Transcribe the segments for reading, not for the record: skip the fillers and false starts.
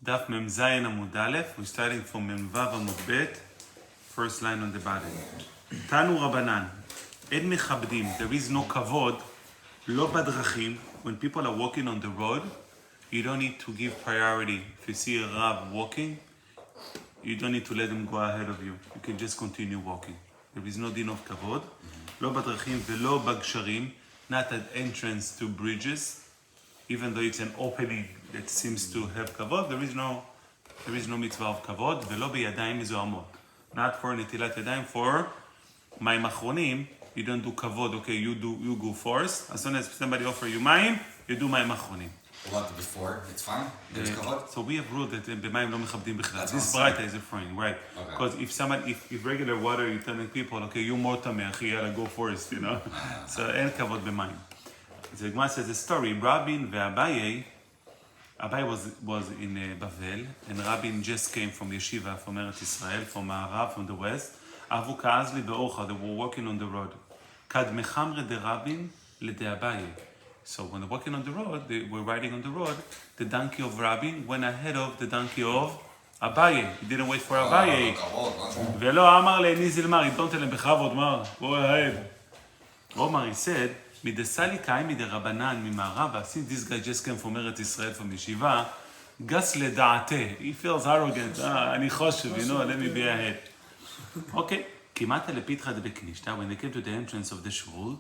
דף ממזיין עמוד א', we're starting from ממ"ו עמוד ב', first line on the bottom. תנו רבנן, אין מכבדים, there is no כבוד, לא בדרכים, when people are walking on the road, you don't need to give priority. If you see a Rav walking, you don't need to let them go ahead of you. You can just continue walking. There is no din of כבוד, לא בדרכים ולא בגשרים, not at entrance to bridges, even though it's an opening that seems to have כבוד, there is no mitzvah of כבוד, ולא בידיים מזוהמות. Not for נטילת ידיים, for מים אחרונים, you don't do כבוד, okay, you go first. As soon as somebody offer you מים, you do מים אחרונים. What, before? It's fine? There's כבוד? So we have ruled that במים לא מכבדים בכלל. This braita is referring, right? Because if regular water, you're telling people, okay, you more tameh, אחי, יאללה, go first, you know? So אין כבוד במים. The Gemara says a story, Rabin ve'Abaye, Abaye was in Bavel, and Rabin just came from Yeshiva, from Eretz Israel, from Arab, from the west. Avu ka'azli ve'ocha, they were walking on the road. Kad mechamre de Rabin le de Abaye. So when they're walking on the road, they were riding on the road, the donkey of Rabin went ahead of the donkey of Abaye. He didn't wait for Abaye. Ve'lo amar le nizilmar, he don't tell him bechavod mar, go ahead. Omar, he said, מדסלי קאי מדי רבנן ממערבה, since this guy just came from Eretz Israel from Yeshiva, גס לדעתה, he feels arrogant, אני חושב, you know, let me be ahead. Okay, כמעט לפיתחא דבקנישתא, when they came to the entrance of the shul,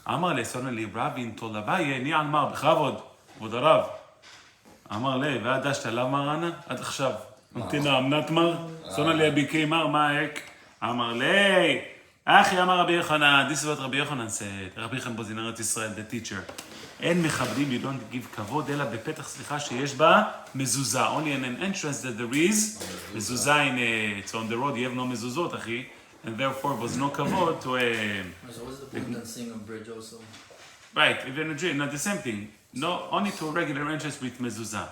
אמר לסונלי רבין תול אביי, אני על מר, בכבוד, כבוד הרב. אמר לי, ועד אשת עליו מרנה? עד עכשיו. אמתינה אמנת מר? סונלי הביקי מר, מה האק? אמר לי, אחי, אמר רבי יוחנן, this is what רבי יוחנן said, רבי יוחנן בוזין ארץ ישראל, the teacher. אין מכבדים, you don't give כבוד, אלא בפתח סליחה שיש בה מזוזה. Only in an entrance that there is מזוזה it's on the road, you have no מזוזות, אחי, and therefore was no כבוד to a... So what's the point in seeing a bridge also? Right, even a dream, not the same thing. No, only to a regular entrance with מזוזה.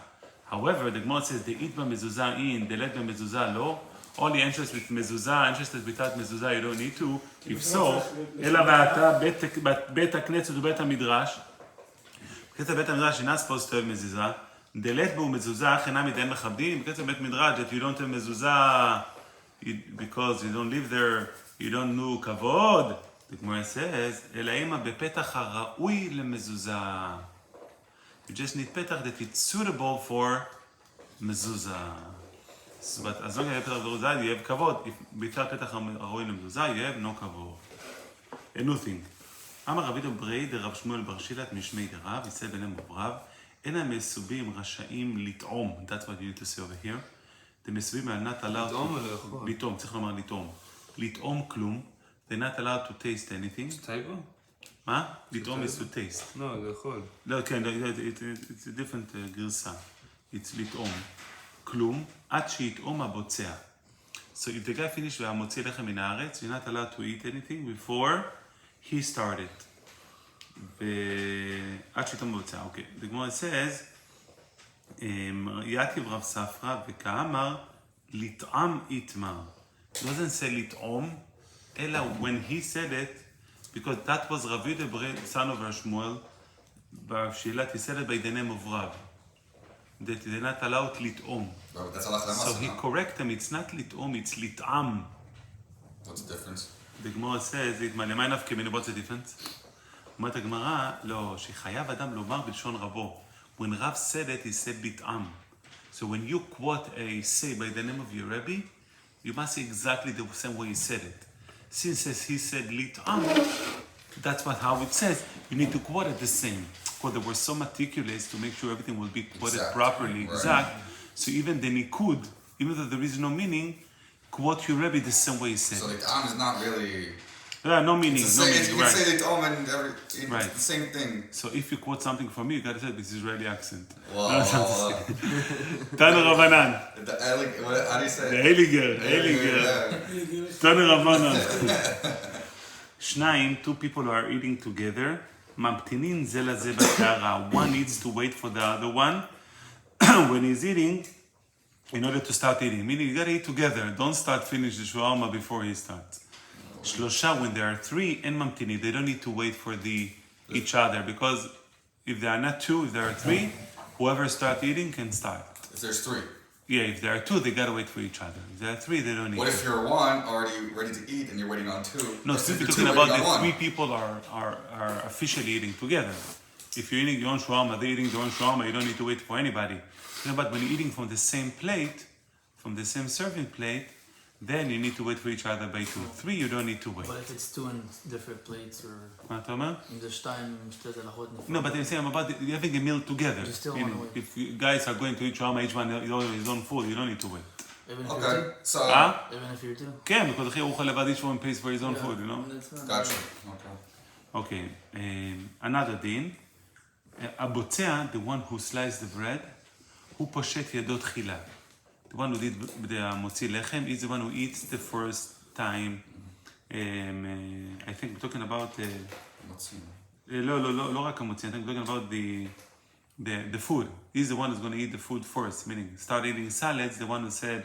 However, the Gemara says, the eat במזוזה in, the let במזוזה לא, only interest with mezuzah, interested without mezuzah, you don't need to. If so, אלא ואתה בית הכנסת ובית המדרש. בקצת בית המדרש you're not supposed to have מזוזה. דלת בו מזוזה, אך אינם ידיהם מכבדים. בקצת בית מדרש, that you don't have מזוזה, because you don't live there, you don't know כבוד. The Gemara says, אלא אימה בפתח הראוי למזוזה. You just need פתח that it's suitable for מזוזה. But as long as you have פתח מזוזה, you have כבוד. If ביצע פתח הראוי למזוזה, you have no כבוד. A new thing. אמר רבי דברי דרב שמואל בר שילת משמי דרב, יצא ביניהם רב, אין המסובים רשאים לטעום. That's what you need to say over here. The מסובים are not allowed to... לטעום, צריך לומר לטעום. לטעום כלום. They're not allowed to taste anything. טייבו? מה? לטעום is to taste. לא, לאכול. לא, כן, it's a different גרסה. It's לטעום. כלום, עד שיטעום הבוצע. So if the guy finished והמוציא לחם מן הארץ, you're not allowed to eat anything before he started. עד שיטעום הבוצע, אוקיי. The Gemara says, יעקב רב ספרא וכאמר, לטעם יתמר. It doesn't say לטעום, אלא when he said it, because that was Rav Yudhe, son of Rav Shmuel, בר שילת, he said it by the name of Rav. That they're not allowed לטעום. So he correct them, it's not לטעום, it's לטעם. What's the difference? The Gemara says, למה נפקא מינו, what's the difference? אומרת הגמרא, לא, שחייב אדם לומר בלשון רבו. When Rav said it, he said לטעם. So when you quote a say by the name of your Rebbe, you must say exactly the same way he said it. Since he said לטעם, that's how it says, you need to quote it the same. Because they were so meticulous to make sure everything will be quoted properly, exact. So even the nikud, even though there is no meaning, quote your Rebbe the same way he said. So l't'am is not really... Yeah, no meaning, You right. can say l't'am and it's the same thing. So if you quote something from me, you gotta say this Israeli accent. Wow. Tanu Ravanan. How do you say it? Eiliger. Tanu Ravanan. Shnayim, two people are eating together. ממתינין זה לזה בקערה. One needs to wait for the other one when he's eating in order to start eating. Meaning you gotta eat together. Don't finish the shawarma before he starts. שלושה, when there are three, אין ממתינין. They don't need to wait for each other because if there are not two, if there are three, whoever starts eating can start. If there's three. Yeah, if there are two, they gotta wait for each other. If there are three, they don't need What to. if you're one already ready to eat and you're waiting on two? No, If still you're talking two about waiting on the one. three people are officially eating together. If you're eating your own shawarma, they're eating their own shawarma, you don't need to wait for anybody. But when you're eating from the same plate, from the same serving plate, then you need to wait for each other by two. Three, you don't need to wait. But if it's two in different plates or מה אתה אומר? אם זה שתיים, שתי הלכות נפרדות. No, but I'm saying about having a meal together. You still Meaning, wanna wait. if you guys are going to eat shawarma, each one his own food, you don't need to wait. Even if you're Okay, two? so Even if you're two? כן, because אחי אוכל לבד, each one pays for his own Yeah, food, you know? that's fine. gotcha. Okay. Okay, another din. הבוצע, the one who sliced the bread, הוא פושט ידו תחילה. The one who did the מוציא לחם is the one who eats the first time. I think we're talking about... לא רק המוציא, I think we're talking about the food. He's the one who's going to eat the food first, meaning start eating salads, the one who said...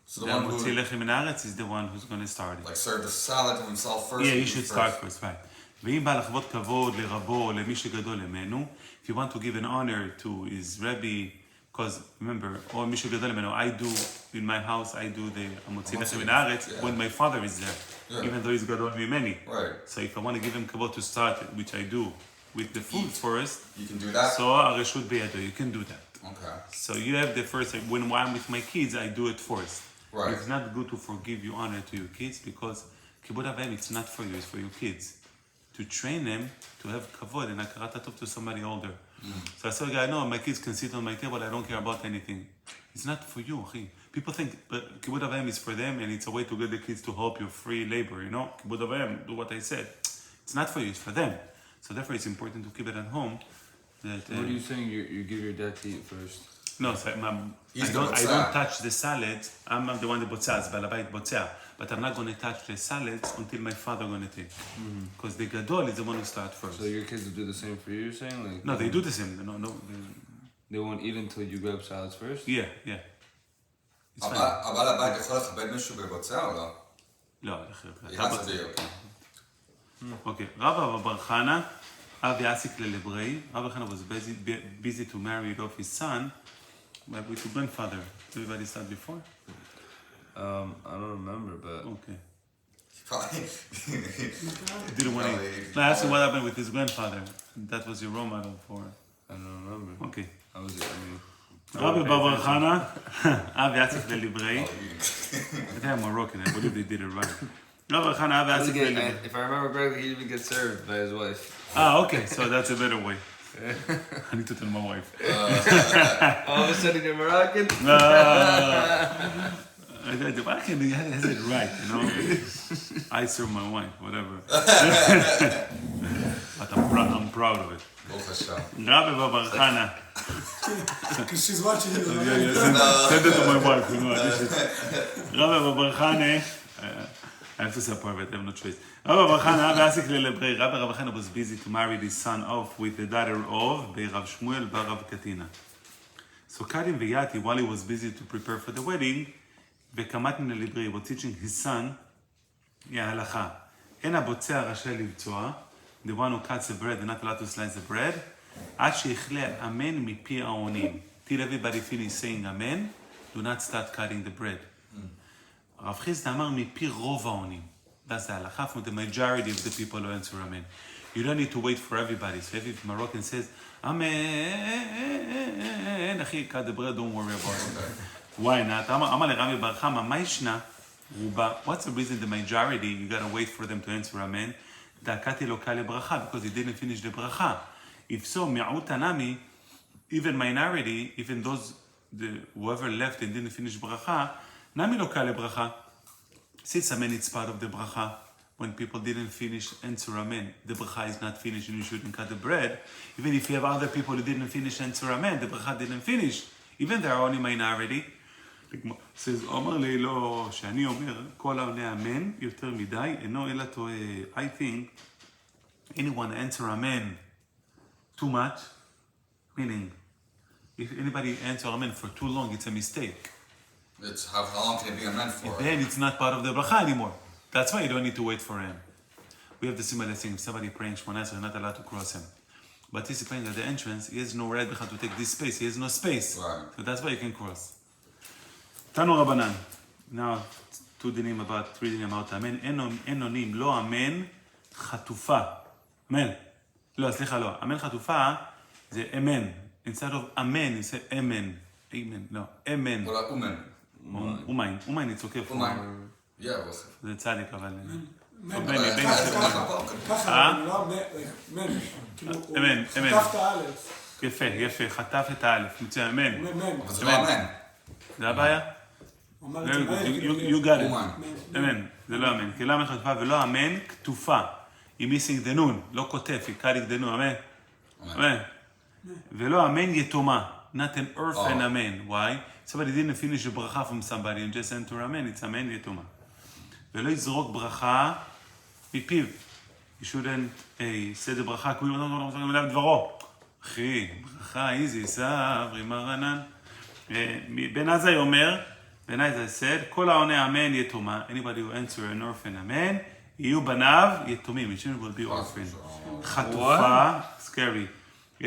So the one who מוציא לחם מן הארץ is the one who's going to start it. like served the salad to himself first. Yeah, you eat should first. start first, right. ואם בא לחוות כבוד לרבו או למי שגדול ממנו, if you want to give an honor to his Rebbe, because remember, or מי שגדול ממנו, I do, in my house, I do the המוציא לחם מן הארץ when my father is there, even though he's גדול ממני. Right. So if I want to give him כבוד to start, which I do, with the food first, You can do that? so הרשות בידו, you can do that. Okay. So you have the first, when I'm with my kids, I do it first. Right. It's not good to forgive you honor to your kids because כיבוד אב ואם, it's not for you, it's for your kids. To train them to have kavod and הכרת הטוב to somebody older. So I said, I know my kids can sit on my table, I don't care about anything. It's not for you, אחי. People think כיבוד אב ואם is for them and it's a way to get the kids to help you free labor, you know? כיבוד אב ואם, do what I said. It's not for you, it's for them. So therefore it's important to keep it at home. That, What are you saying? You give your dad to eat first? No, so I don't touch the salads. I'm the one that בוצע, בעל הבית בוצע. But I'm not going to touch the salads until my father going to take. Because the gadol is the one who starts first. So your kids will do the same for you, you're saying? Like, No, they do the same. No. They won't eat until you grab salads first? Yeah. It's fine. הבעל הבית יכול לכבד מישהו בבוצע או לא? לא, He has to be, okay. Okay. Rabbi Bar Chana, Avi Asik Lelebrei. Rabbi Chana was busy to marry off his son with his grandfather. Everybody said before? I don't remember, but... Okay. Probably. Didn't want to. No, I asked him what happened with his grandfather. That was your role model for. I don't remember. Okay. I mean... Rabbi Bar Chana, Avi Asik Lelebrei. They're Moroccan. I believe they did it right. Rabbi Chana, Avi Asik Lelebrei. If I remember correctly, he even gets served by his wife. Okay. So that's a better way. I need to tell my wife. All of a sudden you're Moroccan? I can has it right, you know. I serve my wife, whatever. But I'm proud of it. Rabbi Bar Chana. Because she's watching it. Send it to my wife, you know. Rabbi Bar Chana. I have to support it, I have no choice. Rabbi Chana was busy to marry his son off with the daughter of Rav Shmuel bar Rav Katina. So Karim Veyati, while he was busy to prepare for the wedding, וקמת מן הלברי, was teaching his son, ההלכה, אין הבוצע רשאי לבצוע, the one who cuts the bread, they're not allowed to slice the bread, עד שיכלה אמן מפי העונים. Till everybody finish saying amen, do not start cutting the bread. רב חיסדא אמר מפי רוב העונים. That's the halakha from the majority of the people who answer amen. You don't need to wait for everybody. So if Moroccan says, amen, אחי, cut the bread, don't worry about it. Why not? אמר לרבי בר חמא, מה ישנה? רובה. What's the reason the majority, you gotta wait for them to answer amen? דקתי לו קל לברכה, because he didn't finish the ברכה. If so, מיעוט הנמי, even minority, even those, whoever left and didn't finish ברכה, נמי לו קל לברכה. Since amen it's part of the bracha, when people didn't finish answer amen, the bracha is not finished and you shouldn't cut the bread. Even if you have other people who didn't finish answer amen, the bracha didn't finish. Even there are only minority. says, אומר לי לא, שאני אומר, כל העונה אמן יותר מדי, אינו אלא טועה. I think anyone answer amen too much, meaning, if anybody answer amen for too long, it's a mistake. It's how long can it be amen for? Then it's not part of the bracha anymore. That's why you don't need to wait for him. We have the similar thing. If somebody praying Shmoneh Esrei, you're not allowed to cross him. But he's praying at the entrance, he has no right to take this space. He has no space. Right. So that's why you can cross. תנו רבנן. Now, two dinim about, three dinim about אמן. אין עונים, לא אמן חטופה. אמן. לא, סליחה, לא. אמן חטופה זה אמן. Instead of אמן, you say אמן. אמן, לא. אמן. Oder Umen. אומיין. אומיין, it's okay. Umen. Yeah, was it? זה צדיק, אבל... אבל ככה פה. ככה, לא מן. כאילו, הוא אמן, אמן. חטף את האלף. יפה, יפה. חטף את האלף. מצוין, אמן. מן. אבל זה לא אמן. זה הבעיה? הוא אמר את זה מהר. You got it. אומן. אמן. זה לא אמן. כי למה חטופה ולא אמן כתופה. היא מיסינג דנון, לא כותף, היא קליק דנון, אמן. אמן. ולא אמן יתומה. Not an orphan amen. Why? Somebody didn't finish a bracha from somebody and just enter amen. It's amen יתומה. ולא יזרוק ברכה מפיו. You shouldn't say the ברכה, כי הוא לא מסוגל אליו דברו. אחי, ברכה, איזי, סברי, מרנן. בן עזאי אומר, בן עזאי said, כל העונה אמן יתומה. Anybody who answer an orphan amen, יהיו בניו יתומים. You shouldn't will be orphan. חטופה, scary.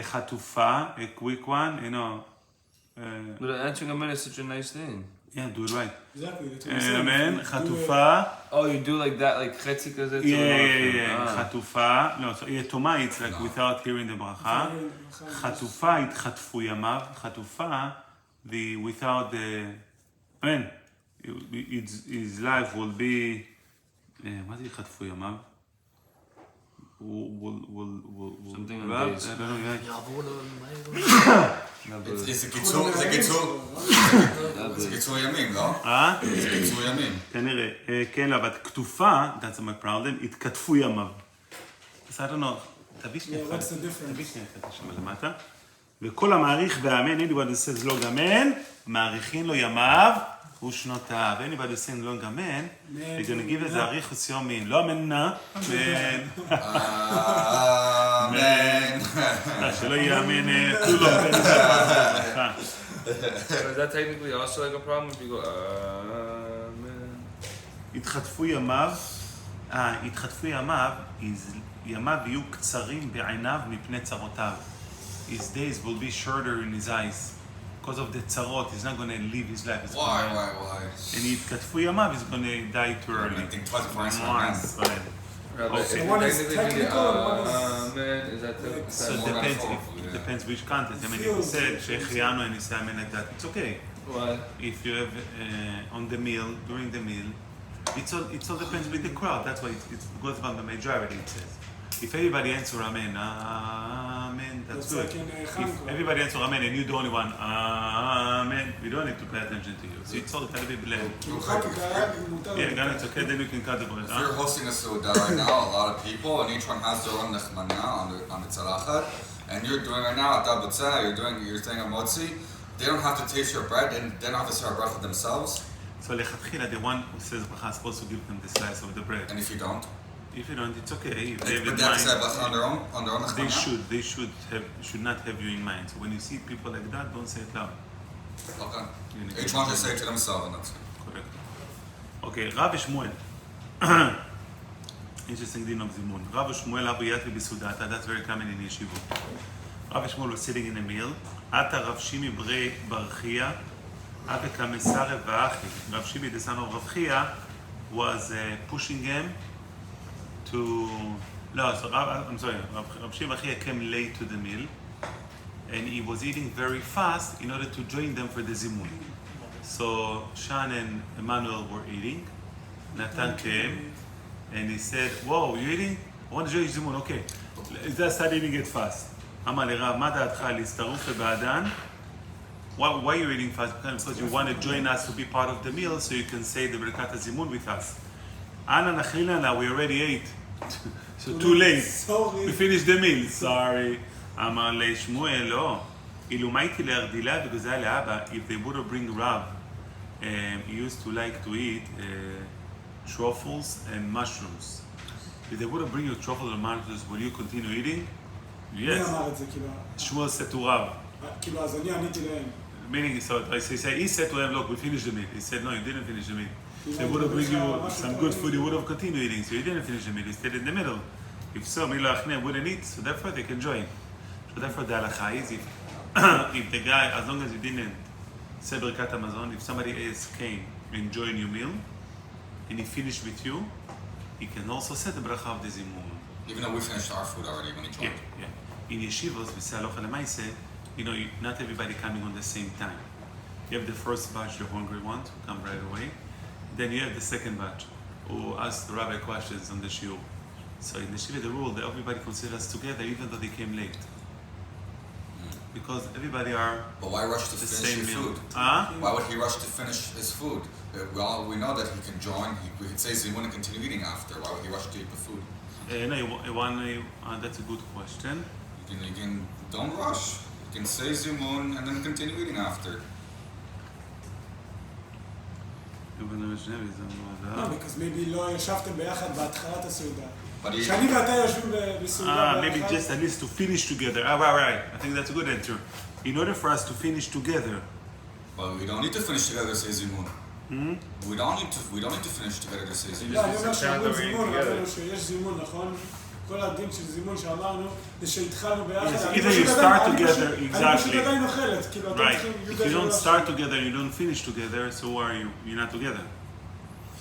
חטופה, a quick one, you know. But answering amen is such a nice thing. Yeah, do it right. Exactly, that's what he said. אמן, חטופה. Oh, you do like that, like חצי כזה? Yeah. חטופה. No, so יתומה, it's like without hearing the ברכה. חטופה, התחטפו ימיו. חטופה, the without the... אמן. His life will be... מה זה התחטפו ימיו? Something on Well, days. I don't know, yeah. יעברו לו, מה יהיה? זה קיצור ימים, לא? זה קיצור ימים. כנראה, כן, לא, אבל כתופה, that's my problem, התכתפו ימיו. אז I don't know, תביא שנייה Yeah, אחד, what's the difference? תביא שנייה אחד שם למטה. וכל המעריך והאמן, anybody says לא גמן, מעריכין לו ימיו ושנותיו. anybody says לא גמן, they're gonna give לזה אריכות יומין. לא אמן נא, אמן. אמן. שלא יהיה אמן, כולו. So is that technically also like a problem if you go, man? התחטפו ימיו, ימיו יהיו קצרים בעיניו מפני צרותיו. His days will be shorter in his eyes. Because of the צרות, he's not going to live his life. Why? And התכתפו ימיו, he's going to die too early. I think twice before I say amen. Rabbi, Okay. if One is technically technical and one is- man, is that the... So it more depends, metaphorical, it yeah. depends which context. I mean, if you said, שהחיינו and you say amen like that, it's okay. What? If you have on the meal, during the meal, it all depends with the crowd. That's why it goes by the majority, it says. If everybody answer amen, amen, that's good. like in If Hanukkah. everybody answer amen and you're the only one, amen, we don't need to pay attention to you. So it's all kind of be blend. כאילו חנוכה, מותר. Yeah, Gan, it's okay, then you can cut the bread. If you're hosting a Suda right now, a lot of people, and each one has their own nechmana on the tzalachat, and you're doing right now a dabutzah, you're saying a motzi, they don't have to taste your bread, and they don't have to say a bracha themselves, So lechatchila, the one who says bracha is supposed to give them the slice of the bread. and if you don't, If you don't, it's okay. If they have but in they have to say a mind, bracha on their own they nechmana? should not have you in mind. So when you see people like that, don't say it loud. Okay. You need Each to- one should say it to themselves, and that's it. Correct. Okay, Rav Shmuel. Interesting din of Zimun. Rav Shmuel Abu Yatvi Bisudata, that's very common in yeshivot. Rav Shmuel was sitting in a meal. Ata Rav Shimi Brei Barchia, Ata Kamesare V'achi. Rav Shimi, the son of Rav Chia, was pushing him to... No, so I'm sorry, Rav Shimi Barchia came late to the meal, and he was eating very fast in order to join them for the Zimun. So Shan and Emmanuel were eating. Nathan came and he said, "Whoa, you eating? I want to join you Zimun. Okay, let's start eating it fast." אמר לרב, מה דעתך להצטרף לבעדן? Why are you eating fast? Because you want to join us to be part of the meal, so you can say the berachot Zimun with us. Anna nachilana, we already ate. So too late. Sorry. We finished the meal. Sorry. אמר לשמואל, לא. אילו מה הייתי להרדילה, בגלל זה היה לאבא, if they would have bring Rav, he used to like to eat truffles and mushrooms. If they would have bring you truffles and mushrooms, will you continue eating? מי Yes. אמר את זה, כאילו? Shmuel said to Rav. כאילו, אז אני עניתי להם. Meaning, so he said to him, look, we finished the meal. He said, no, you didn't finish the meal. They would have bring you some good food, you would have continued eating, so you didn't finish the meal. You stayed in the middle. If so, Mila Achne wouldn't eat, so therefore they can join. So therefore the halacha is if the guy, as long as you didn't say berkat hamazon. If somebody else came enjoying your meal, and he finished with you, he can also say the bracha of the zimun. Even though we finished our food already when he Yeah, joined. yeah. In yeshivos, we say halacha lemaaseh, not everybody coming on the same time. You have the first batch, the hungry ones, who come right away. Then you have the second batch, who ask the rabbi questions on the shiur. So in the shiva, the rule that everybody considers together, even though they came late. Because everybody are But why rush to the finish same your meal. food? Huh? Why would he rush to finish his food? Well, we know that he can join. We can say zimun and continue eating after. Why would he rush to eat the food? That's a good question. You can don't rush. You can say zimun and then continue eating after. לא, because maybe לא ישבתם ביחד בהתחלת הסעודה. But he, שאני ואתה יושבים בסעודה Maybe ביחד. just at least to finish together. Right. I think that's a good answer. In order for us to finish together, but we don't need to finish together to say zimun. We don't need to finish together to say zimun. לא, אני אומר Just שאמרו sit down זימון, together. אמרנו שיש זימון, נכון? כל הדין של זימון שאמרנו, זה שהתחלנו ביחד. Yes, אני either פשוט you עדיין- start אני together, פשוט- exactly. אני פשוט עדיין אוכלת, כאילו, אתם right? צריכים... If you don't start together, you don't finish together. So who are you? You're not together.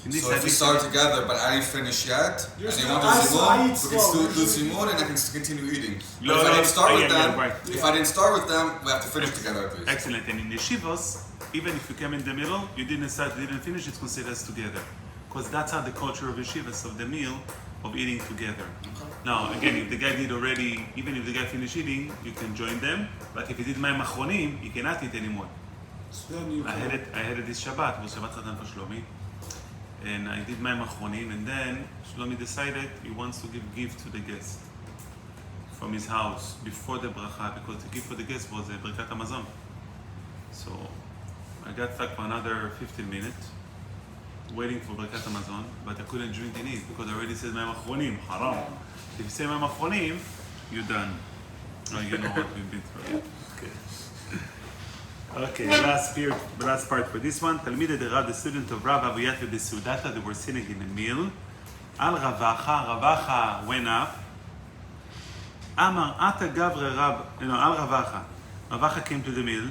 In this So if we hadith- start together, but I didn't finish yet, You're and they still- want to I zimun, eat we can still slow. do zimun and I can continue eating. But No, if I no, didn't start with yeah, them, right. if I didn't start with them, we have to finish together at least. Excellent. And in yeshivos, even if you came in the middle, you didn't start, didn't finish, it's considered as together. Because that's how the culture of yeshivos, of the meal, of eating together. Now, again, if the guy did already, even if the guy finished eating, you can join them. But if he did mayim achronim, he cannot eat anymore. Then you can- I had it this Shabbat, it was Shabbat Chatan for Shlomi. And I did mayim achronim, and then Shlomi decided he wants to give gift to the guest from his house before the bracha, because the gift for the guest was a berkat hamazon. So I got stuck for another 15 minutes waiting for berkat hamazon, but I couldn't drink in it because I already said mayim achronim. Haram. If you say mayim achronim, you're done. Oh, you know what we've been through. Okay, last part for this one. Talmidei de Rav, the student of Rav Aviyat Besudata, they were sitting in a meal. Al Ravacha went up. Amar Ata Gavre Rab, Al Ravacha. Ravacha came to the meal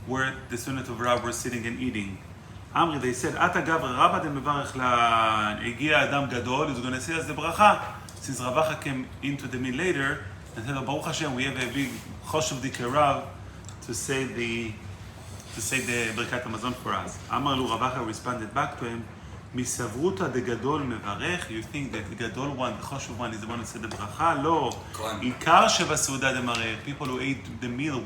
where the student of Rav were sitting and eating. Amri, they said, Ata Gavre Rabba de Mevarech la Egia Adam Gadol, is going to say as the bracha. Since Ravacha came into the meal later, and said, Baruch Hashem, we have a big Choshev Dikei Rav to say the Birkat Hamazon for us. Amar Lu Ravacha responded back to him, Misavruta de Gadol Mevarech, you think that the Gadol one, the Choshev one, is the one who said the bracha? No. Ikar Shebasouda de Mareh, people who ate the meal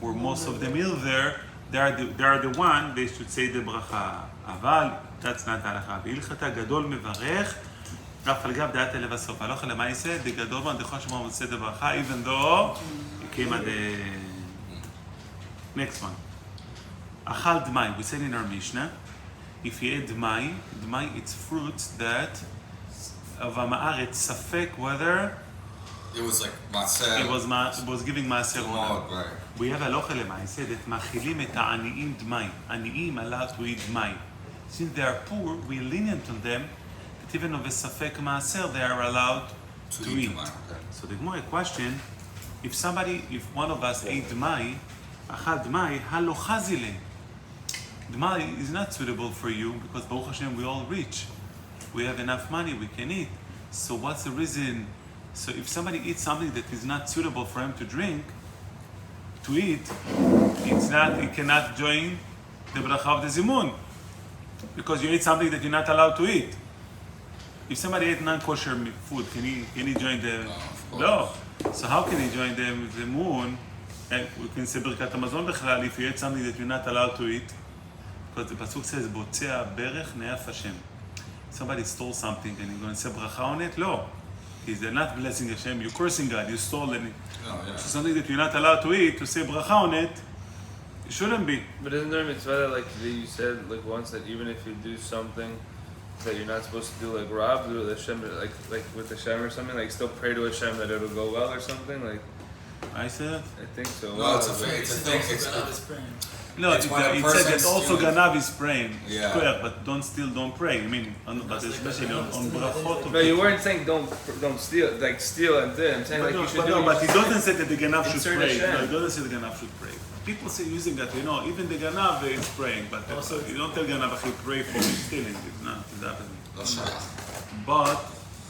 were most of the meal there, they are the one, they should say the bracha. Aval, that's not halacha. V'ilchata Gadol Mevarech, אף על גב דעת אלה בסוף. הלכה למעשה, the Gadol one, the Choshev one would say the bracha, even though it came at the... Next one. Achal dmai. We said in our Mishnah, if you eat dmai, it's fruits that of Ma'aretz safek whether It was like maser. it was giving maaser or not. Right. We have halacha למעשה that מאכילים את העניים דמai. עניים allowed to eat dmai. Since they are poor, we lenient on them that even of a safek maaser they are allowed to eat. dmai, okay. So the Gemara question: if one of us ate dmai, achal dmai, halo chazile. Dmai is not suitable for you because Baruch Hashem we all rich. We have enough money, we can eat. So what's the reason? So if somebody eats something that is not suitable for him to eat, he cannot join the bracha of the zimun. Because you ate something that you're not allowed to eat. If somebody ate non-kosher food, can he join the... No. So how can he join the zimun? And we can say berkat hamazon bechlal if you ate something that you're not allowed to eat. Because the pasuk says, "Botzea berech ne'af Hashem." Somebody stole something and you're going to say bracha on it? No. Because they're not blessing Hashem, you're cursing God, you stole it. So something that you're not allowed to eat, to say bracha on it, it shouldn't be. But isn't there a mitzvah that, you said once that even if you do something that you're not supposed to do, like Rob, do with Hashem, like with Hashem or something, still pray to Hashem that it'll go well or something, I said? I think so. No, it's a thing. No, It's it when a said person that also steals. ganav is praying. Yeah. Square, but don't pray. I mean, but especially on berachot. No, you weren't saying don't steal, steal and do. I'm saying you should do. But he doesn't say that the ganav should Insert pray. Hashem. No, he doesn't say the ganav should pray. people say using that, even the ganav is praying, but you don't tell ganav, he pray for me stealing. It's not, it's happening. לא שייך. But,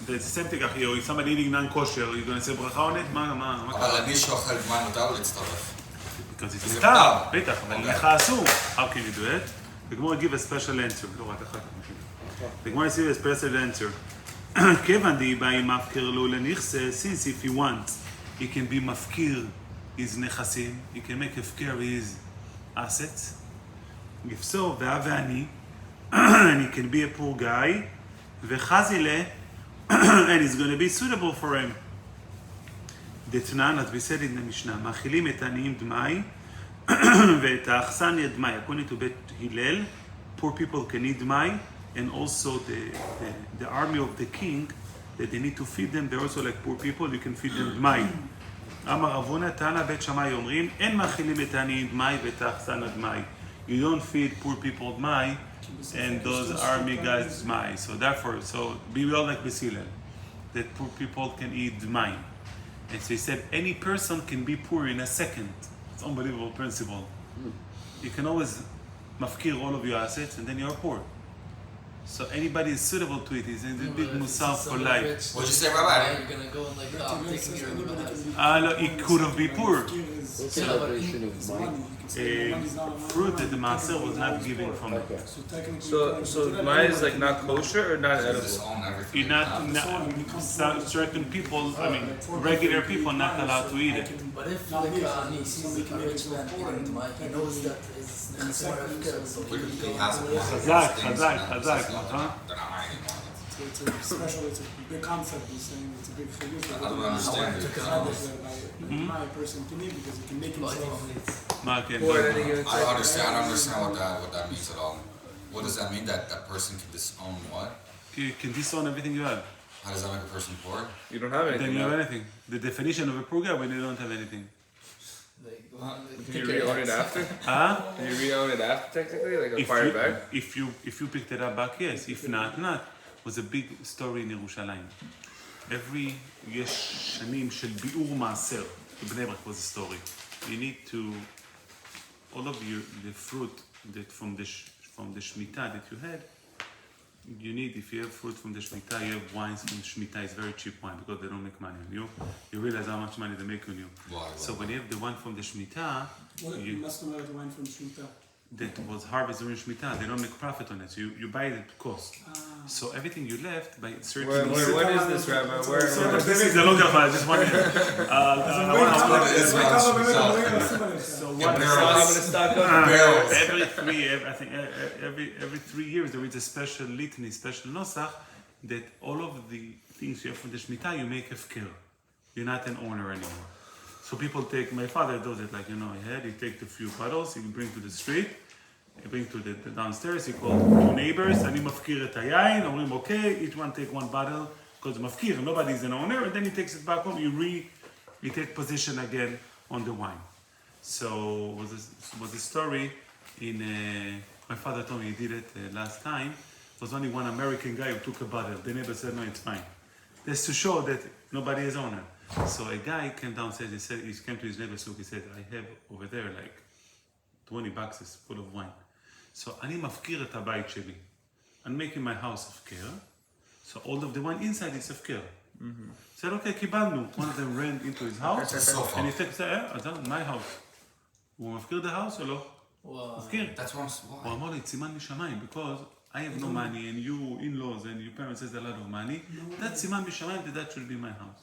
the same thing, אחי, or if somebody eating non-kosher, you're going to say ברכה on it? מה אבל אני שאוכל גמל מותר לו להצטרף. Because it's מותר, בטח, אבל לך אסור. How can you do it? The Gemara give a special answer, לא רק אחת. The Gemara give a special answer. כיוון דיבה אם מפקיר לו לנכסה, since if he wants, he can be מפקיר his נכסים, he can make הפקר his assets. If so, ואני, and he can be a poor guy, וחזילה, and it's going to be suitable for him. דתנן, as we said in the Mishnah, מאכילים את העניים דמאי, ואת האכסניה דמאי. According to Bet Hillel, poor people can eat דמאי, and also the army of the king, that they need to feed them, they're also like poor people, you can feed them דמאי. אמר רבונה, תנא בית שמאי אומרים, אין מאכילים את העניים דמאי ואת האכסניה דמאי. You don't feed poor people דמאי, and those army guys דמאי. So therefore, be well like Hillel, that poor people can eat דמאי. And so he said, any person can be poor in a second. It's an unbelievable principle. You can always mafkir all of your assets and then you're poor. So anybody is suitable to it. It's a big musar for life. What'd you say, Rabbi? You're gonna go and taking your He could have been poor. celebration of money. Fruit that the master was not giving from it. So mine is like not kosher or not edible? Just own everything. Certain people, regular people not allowed to eat it. But if like he sees a rich man eating money, he knows that it's more of so he can go Chazak. They're not hiding on it. It's a special, it's a big concept. He's saying it's a big figure. I don't understand it. My person can eat because he can make himself. Or any given I don't understand what that means at all. What does that mean? That person can disown what? You can disown everything you have. How does that make a person poor? You don't have anything. Then you have now. anything. The definition of a poor guy when you don't have anything. Can you re-own it after? Huh? Can you re-own it after technically? Like acquire it back? If you picked it up back, yes. If not. It was a big story in ירושלים. יש שנים של ביאור מעשר. בבני ברק was a story. You need to, all of the fruit that from the Shemitah that you had, you need, if you have fruit from the Shemitah, you have wines from Shemitah, it's very cheap wine because they don't make money on you. You realize how much money they make on you. Why? So when you have the one from the Shemitah, You must know the wine from Shmita. that was harvested during Shemitah, they don't make profit on it, so you buy it at cost. So everything you left by certain... What is this, Rabbi? This is the local file, just one minute. So every 3 years there is a special litany, special nosach, that all of the things you have from the Shemitah, you make hefker. You're not an owner anymore. So people take, my father does it like, he takes a few bottles, he bring to the street, he bring to the downstairs, he calls 2 neighbors, אני מפקיר את היין, אומרים, okay, each one take 1 bottle, because מפקיר, nobody is an owner, and then he takes it back home, you take position again on the wine. So was a story in, my father told me he did it last time, there was only one American guy who took a bottle, the neighbor said, no, it's fine. That's to show that nobody is owner. So a guy came downstairs, he came to his neighbor's souk, he said, I have over there like 20 boxes full of wine. So אני מפקיר את הבית שלי. I'm making my house הפקר. So all of the wine inside is הפקר. He said, okay, קיבלנו. One of them ran into his house, and he said, my house. הוא מפקיר the house או לא? מפקיר. That's what הוא אמר לי, סימן משמיים, because I have no money, and you in-laws and your parents has a lot of money. That's סימן משמיים, that should be my house.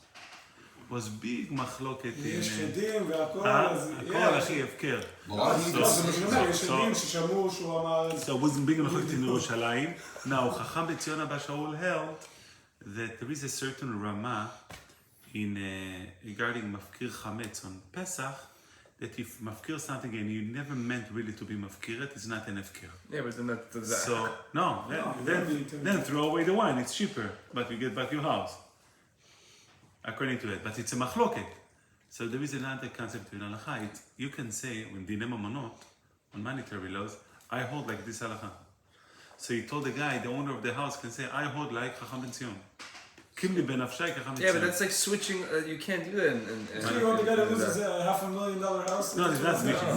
was big מחלוקת יש שדים והכל, הכל הכי הפקר. יש שדים ששמעו שהוא אמר... So it wasn't big מחלוקת in ירושלים. Now, חכם בציון אבא שאול held that there is a certain רמה in regarding מפקיר חמץ on Pesach, that if מפקיר something and you never meant really to be מפקיר, it's not an הפקר. Yeah, but then that's... So, no, then throw away the wine, it's cheaper, but you get back your house. According to it, but it's a מחלוקת. So there is another concept in הלכה. You can say, in דיני ממונות, on monetary laws, I hold like this הלכה. So he told the guy, the owner of the house, can say, I hold like חכם בן ציון. הסכים לי בנפשי ככה Yeah, but מצוין. that's like switching. You can't do that. So you want the guy that loses $500,000 house? לא, זה הסוויצ'ים.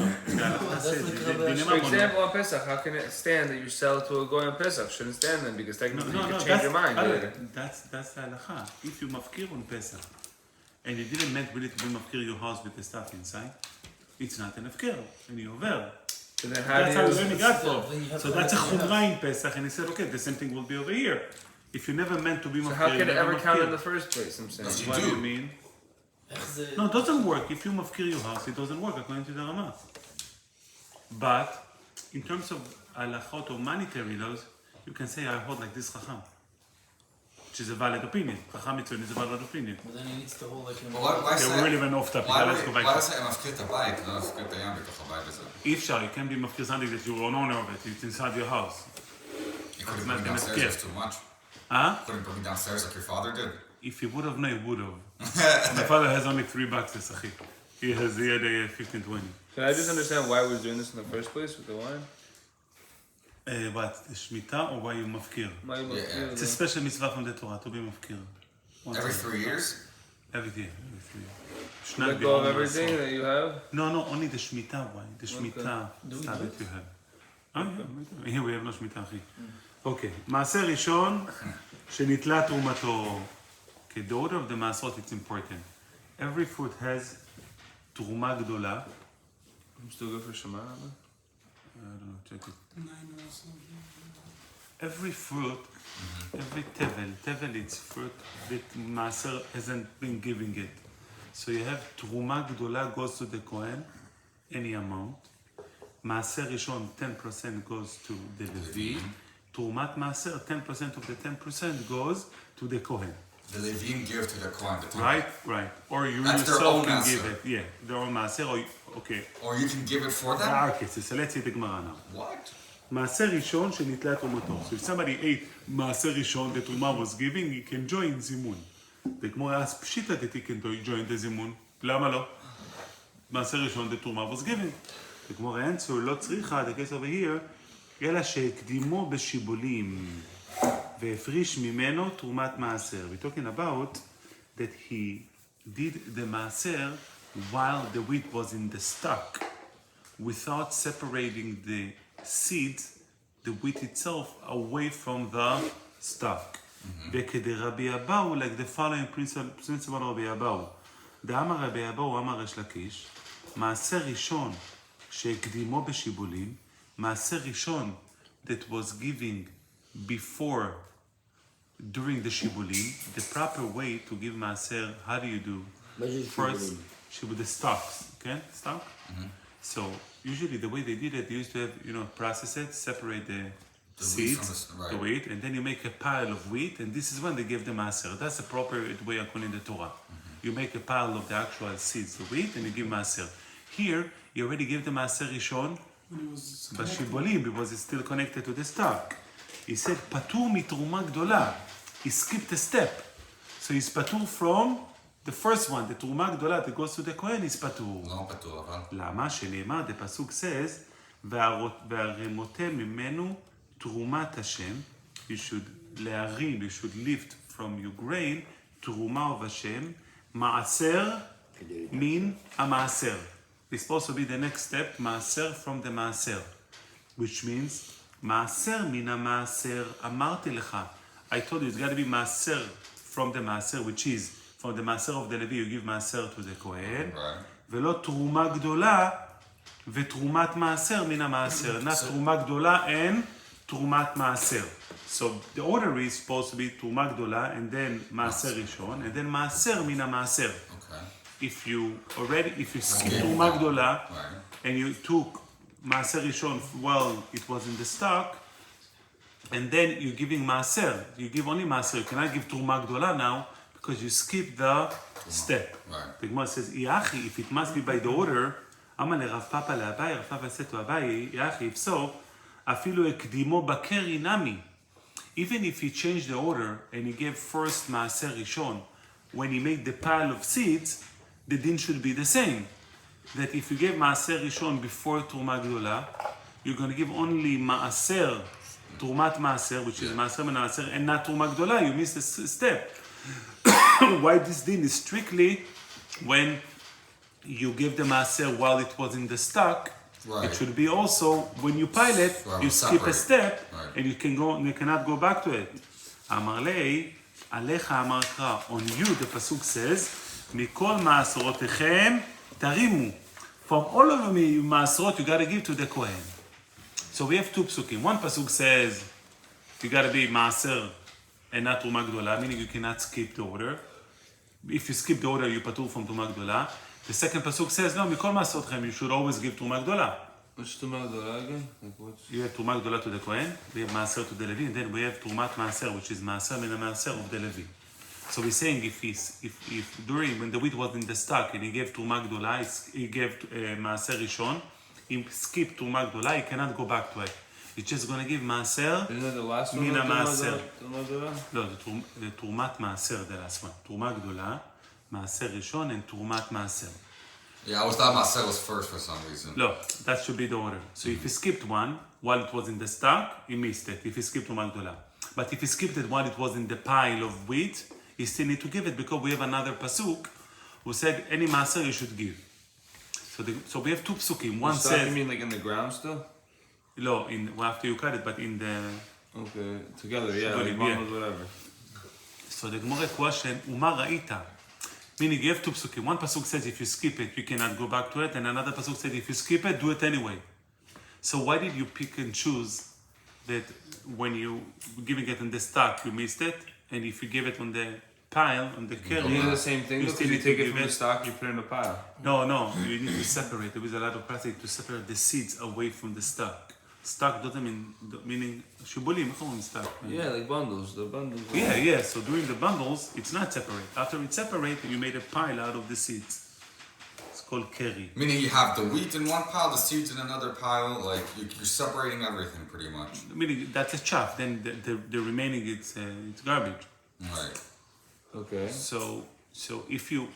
For example, on Pesach, how can it stand that you sell to a goy on Pesach? Shouldn't stand then because technically you can change your mind later. That's the halacha. If you mafkir on Pesach, and you didn't meant really to be mafkir your house with the stuff inside, it's not an afkir, and you over. So then That's how how the do you... learning got from. So that's a chumrah in Pesach, and he said, okay, the same thing will be over here. If you never meant to be So mafkir, how you can it never ever count in mafkir. the first place? I'm saying. Yes, you What do you do. mean? איך זה... No, it doesn't work. If you mafkir your house, it doesn't work according to the Ramah. But in terms of halachot or monetary laws, you can say I hold like this chacham, which is a valid opinion. Chacham mitzvah is a valid opinion. But then he needs to hold like... But why Okay, we're really went off topic. Let's go why back. does it מפקיר את הבית, לא מפקיר את הים בתוך הבית הזה? אי אפשר, you can't be mafkir something that you're an owner of it. It's inside your house. You couldn't not put me gonna downstairs, scare. it's too much. Huh? Couldn't put me downstairs like your father did. If he would have known, he would have. My father has only $3, אחי. He had a 15, 20. Can I just understand why we're doing this in the first place with the wine? What, the Shemitah or why you mafkir? Why you must Yeah. It's a special mitzvah from the Torah to be mafkir. Every 3 years? Every year, every 3 years. let go of everything that you have? No, only the Shemitah wine. The Shemitah stuff that you have. Yeah, here we have no Shemitah, אחי. אוקיי, מעשר ראשון שנתלה תרומתו. Okay, the order of the מעשרות, it's important. Every fruit has תרומה גדולה. I'm still good for Shema. I don't know, check it. Every fruit, every tevel it's fruit that מעשר hasn't been giving it. So you have תרומה גדולה goes to the Kohen, any amount. מעשר ראשון, 10% goes to the Levi. תרומת מעשר, 10% of the 10% goes to the Kohen. The Levim give to the Kohen. The Right. Or you That's their yourself own can מעשר. give it. Yeah, their own מעשר, or, okay. Or you can give it for them? Okay, so let's see the Gemara now. What? מעשר ראשון שנתלה תרומתו. So if somebody ate מעשר ראשון, the תרומה was giving, he can join זימון. The Gemara asks, pshita that he can join the זימון. למה לא? מעשר ראשון, the תרומה was giving. The Gemara answer, לא צריכה, the case over here, אלא שהקדימו בשיבולים והפריש ממנו תרומת מעשר. We're talking about that he did the מעשר while the wheat was in the stock, without separating the seeds, the wheat itself, away from the stock. וכדרבי אבאו, like the following principle of רבי אבאו. דאמר רבי אבאו, אמר ריש לקיש, מעשר ראשון שהקדימו בשיבולים, מעשר ראשון that was giving before, during the shibulim, the proper way to give מעשר, how do you do? First, shibul, the stocks, okay? Stock? So, usually the way they did it, they used to have, process it, separate the wheat from seeds, right. the wheat, and then you make a pile of wheat, and this is when they give the מעשר. That's the proper way according to the Torah. You make a pile of the actual seeds, the wheat, and you give מעשר. Here, you already give the מעשר ראשון, בשיבולים, because it's still connected to the stock. He said, פטור מתרומה גדולה. He skipped a step. So he's פטור from the first one, the תרומה גדולה that goes to the Kohen is פטור. לא פטור, אבל. למה? שנאמר, the pasuk says, והרמותם ממנו תרומת השם. You should להרים, you should lift from your grain, תרומה of השם, מעשר, mean המעשר. It's supposed to be the next step, מעשר from the מעשר. Which means, מעשר מן המעשר, אמרתי לך. I told you, it's got to be מעשר from the מעשר, which is, from the מעשר of the Levi, you give מעשר to the Kohen. Right. ולא תרומה גדולה ותרומת מעשר מן המעשר. not תרומה גדולה and תרומת מעשר. So the order is supposed to be תרומה גדולה and then מעשר ראשון and then מעשר מן המעשר. Okay. If you skip תרומה גדולה Right. and you took מעשר ראשון while it was in the stock and then you're giving מעשר, you give only מעשר, you cannot give תרומה גדולה now because you skip the step. Right. The Gemara says, Iachi, if it must be by the order, Amar לרב פאפא לאביי, רב פאפא said to Abai, Iachi, if so, אפילו הקדימו בקרי נמי. Even if he changed the order and he gave first מעשר ראשון, when he made the pile of seeds, the din should be the same. That if you gave מעשר ראשון before תרומה גדולה, you're going to give only מעשר, תרומת מעשר, which is מעשר מן המעשר, and not תרומה גדולה, you missed a step. why this din is strictly when you give the maaser while it was in the stock. Right. It should be also when you pile it, Right, you skip a separate. step, Right. and you cannot go back to it. Amar lei, alecha amar kra. On you, the pasuk says, mikol maaserotechem tarimu. From all of me maaserot, you got to give to the kohen. So we have two psukim. One pasuk says you got to be maaser and not truma gdola, meaning you cannot skip the order. If you skip the order, you patur from truma gdola. The second pasuk says, no, mikol maaserotchem, you should always give truma gdola. What's Tumah Gdola again? Like what's... You have truma gdola to the kohen, we have maaser to the Levi, and then we have trumat maaser, which is maaser min maaser of the Levi. So we're saying if during when the wheat was in the stock and he gave truma gdola, he gave maaser rishon, he skipped truma gdola, he cannot go back to it. He's just going to give maaser. Isn't that the last one? Mina maaser. Tumah Gdola? No, the trumat maaser, the last one. Truma gdola, maaser rishon, and trumat maaser. Yeah, I always thought Maaser was first for some reason. No, that should be the order. So if he skipped one while it was in the stock, he missed it. If he skipped truma gdola, but if he skipped it while it was in the pile of wheat, he still need to give it because we have another pasuk who said any maaser you should give. So we have two psukim. One Stock, says you mean like in the ground still? no, after you cut it, but in the. Okay, together, yeah, Good, like yeah. bundles, whatever. So the Gemara question, Uma ra'ita. Meaning you have two psukim. One pasuk says if you skip it, you cannot go back to it, and another pasuk says if you skip it, do it anyway. So why did you pick and choose that when you giving it in the stock, you missed it, and if you give it on the pile, on the carry, You do the same thing, you because still you need to take it give from the stock, you put it in a pile. No, you need to separate. There is a lot of practice to separate the seeds away from the stock. Stock doesn't meaning shibulim, how do stock? Yeah, like bundles, the bundles. Yeah. So during the bundles, it's not separate. After it's separated, you made a pile out of the seeds. It's called kerry. Meaning you have the wheat in one pile, the seeds in another pile, like you're separating everything pretty much. Meaning that's a chaff. Then the remaining it's garbage. Right. Okay. So if you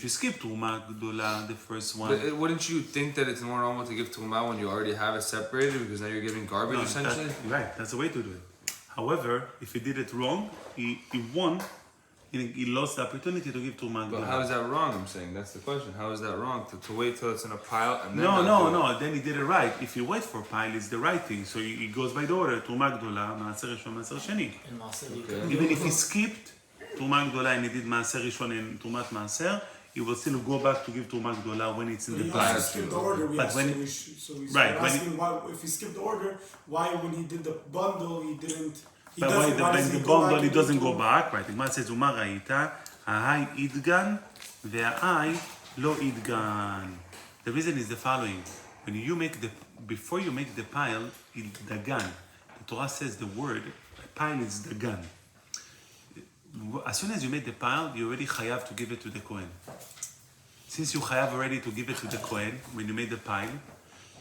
skip truma gdola, the first one. But wouldn't you think that it's more normal to give Tumah when you already have it separated, because now you're giving garbage essentially? Right, that's the way to do it. However, if he did it wrong, he won. He lost the opportunity to give truma But gdola. how is that wrong? I'm saying that's the question. How is that wrong to wait till it's in a pile and then? No. Then he did it right. If you wait for pile, it's the right thing. So he goes by the order. Truma gdola, maaser rishon, maaser sheni. And Maaser, you Okay. can Even do if he skipped truma gdola and he did maaser rishon and trumat maaser, he will still go back to give truma gdola when it's in the He pile. also skipped the order. But when it- So he's Right, when asking why, if he skipped the order, why when he did the bundle he didn't. He But doesn't. Why when does the he go bundle, back he and do doesn't go two? back. Right, the Gemara says, "Uma ra'ita, ha'ai idgan, ve'ai lo idgan." The reason is the following: when you before you make the pile, it's dagan. The Torah says the word pile is dagan. As soon as you make the pile, you already chayav to give it to the kohen. Since you chayav already to give it to the kohen when you made the pile,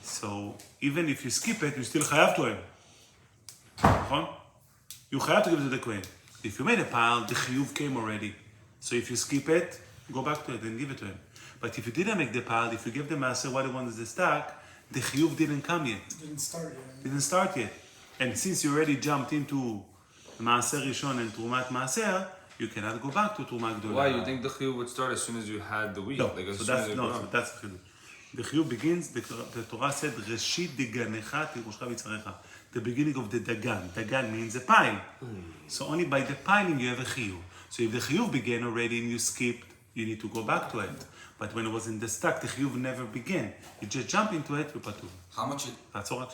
so even if you skip it, you still chayav to him. נכון? You have to give it to the kohen. If you made a pile, the chiyuv came already. So if you skip it, go back to it and give it to him. But if you didn't make the pile, if you give the maaser what he wants the stock, the chiyuv didn't come yet. Didn't start yet. And since you already jumped into maaser rishon and trumat maaser, you cannot go back to trumat gdola. Why you think the chiyuv would start as soon as you had the wheat? No, Like as so soon as that's it no, grew? so that's the chiyuv. The chiyuv begins. The Torah said, "Reshit deganecha tirushcha v'tzarecha." The beginning of the dagan. Dagan means a pile. So only by the piling you have a chiyuv. So if the chiyuv began already and you skipped, you need to go back to it. But when it was in the stock, the chiyuv never began. You just jump into it, you patur. How much? That's all.